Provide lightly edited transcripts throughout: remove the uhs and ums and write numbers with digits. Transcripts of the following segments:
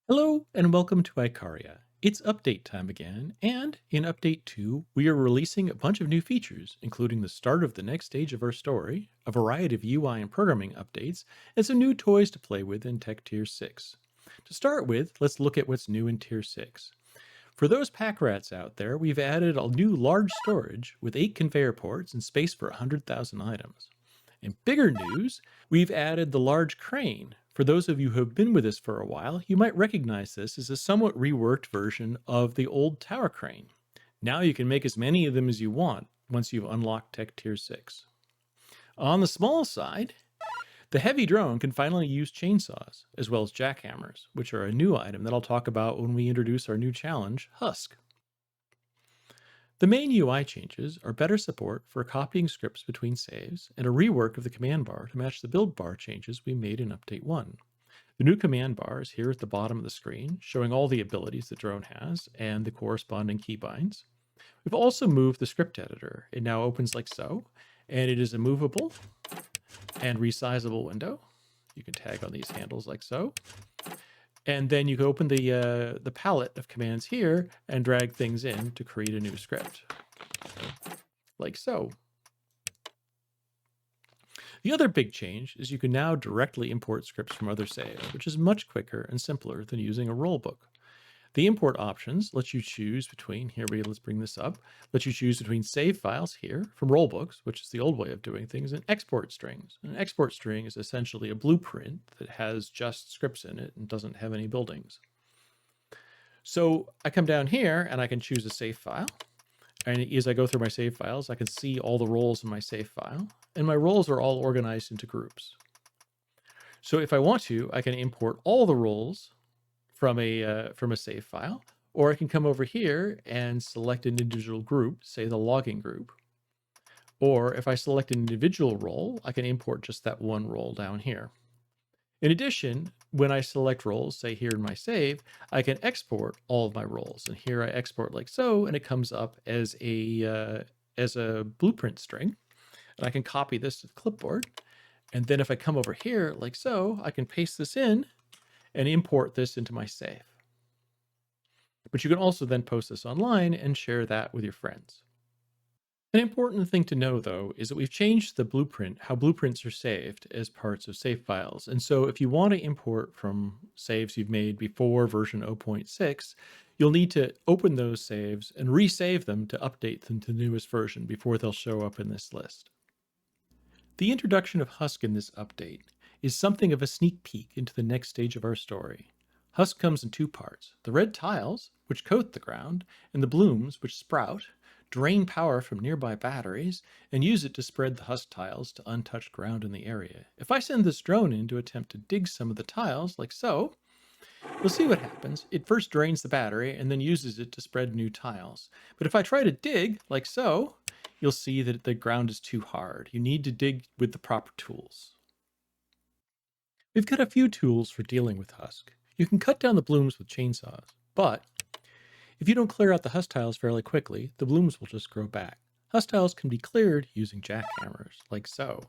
Hello and welcome to Icaria. It's update time again, and in update 2, we are releasing a bunch of new features, including the start of the next stage of our story, a variety of UI and programming updates, and some new toys to play with in Tech Tier 6. To start with, let's look at what's new in Tier 6. For those pack rats out there, we've added a new large storage with 8 conveyor ports and space for 100,000 items. In bigger news, we've added the large crane. For those of you who have been with us for a while, you might recognize this as a somewhat reworked version of the old tower crane. Now you can make as many of them as you want once you've unlocked Tech Tier 6. On the small side, the heavy drone can finally use chainsaws, as well as jackhammers, which are a new item that I'll talk about when we introduce our new challenge, Husk. The main UI changes are better support for copying scripts between saves and a rework of the command bar to match the build bar changes we made in Update 1. The new command bar is here at the bottom of the screen, showing all the abilities the drone has and the corresponding keybinds. We've also moved the script editor. It now opens like so, and it is a movable and resizable window. You can tag on these handles like so. And then you can open the palette of commands here and drag things in to create a new script, like so. The other big change is you can now directly import scripts from other saves, which is much quicker and simpler than using a rulebook. The import options let you choose between, let's bring this up, let you choose between save files here from rollbooks, which is the old way of doing things, and export strings. An export string is essentially a blueprint that has just scripts in it and doesn't have any buildings. So I come down here and I can choose a save file. And as I go through my save files, I can see all the roles in my save file. And my roles are all organized into groups. So if I want to, I can import all the roles from a save file, or I can come over here and select an individual group, say the logging group. Or if I select an individual role, I can import just that one role down here. In addition, when I select roles, say here in my save, I can export all of my roles. And here I export like so, and it comes up as a blueprint string. And I can copy this to the clipboard. And then if I come over here like so, I can paste this in and import this into my save. But you can also then post this online and share that with your friends. An important thing to know, though, is that we've changed the blueprint, how blueprints are saved as parts of save files. And so if you want to import from saves you've made before version 0.6, you'll need to open those saves and resave them to update them to the newest version before they'll show up in this list. The introduction of Husk in this update is something of a sneak peek into the next stage of our story. Husk comes in two parts. The red tiles, which coat the ground, and the blooms, which sprout, drain power from nearby batteries, and use it to spread the husk tiles to untouched ground in the area. If I send this drone in to attempt to dig some of the tiles, like so, you'll see what happens. It first drains the battery and then uses it to spread new tiles. But if I try to dig, like so, you'll see that the ground is too hard. You need to dig with the proper tools. We've got a few tools for dealing with Husk. You can cut down the blooms with chainsaws, but if you don't clear out the husk tiles fairly quickly, the blooms will just grow back. Husk tiles can be cleared using jackhammers, like so.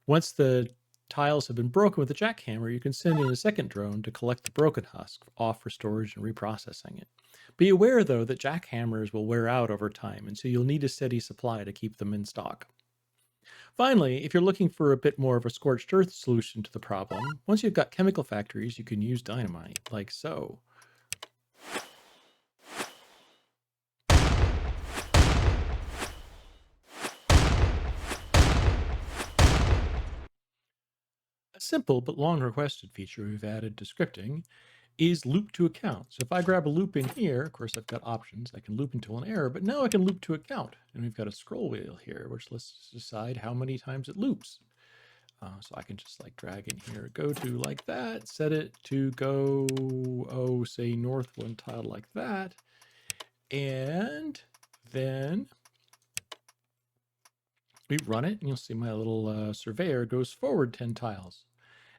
Once the tiles have been broken with a jackhammer, you can send in a second drone to collect the broken husk off for storage and reprocessing it. Be aware, though, that jackhammers will wear out over time, and so you'll need a steady supply to keep them in stock. Finally, if you're looking for a bit more of a scorched earth solution to the problem, once you've got chemical factories, you can use dynamite, like so. A simple but long requested feature we've added to scripting is loop to account. So if I grab a loop in here, of course I've got options. I can loop until an error, but now I can loop to account. And we've got a scroll wheel here, which lets us decide how many times it loops. So I can just like drag in here, go to like that, set it to go, say north one tile like that. And then we run it and you'll see my little surveyor goes forward 10 tiles.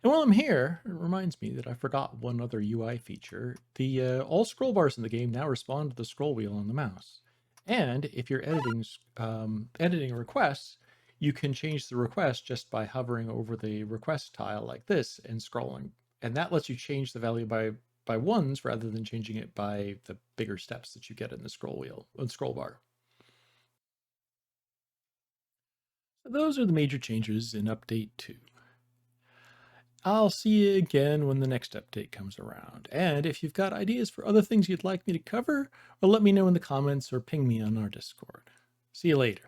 And while I'm here, it reminds me that I forgot one other UI feature. The all scroll bars in the game now respond to the scroll wheel on the mouse. And if you're editing requests, you can change the request just by hovering over the request tile like this and scrolling. And that lets you change the value by by ones rather than changing it by the bigger steps that you get in the scroll bar. So those are the major changes in update 2. I'll see you again when the next update comes around. And if you've got ideas for other things you'd like me to cover, or let me know in the comments or ping me on our Discord. See you later.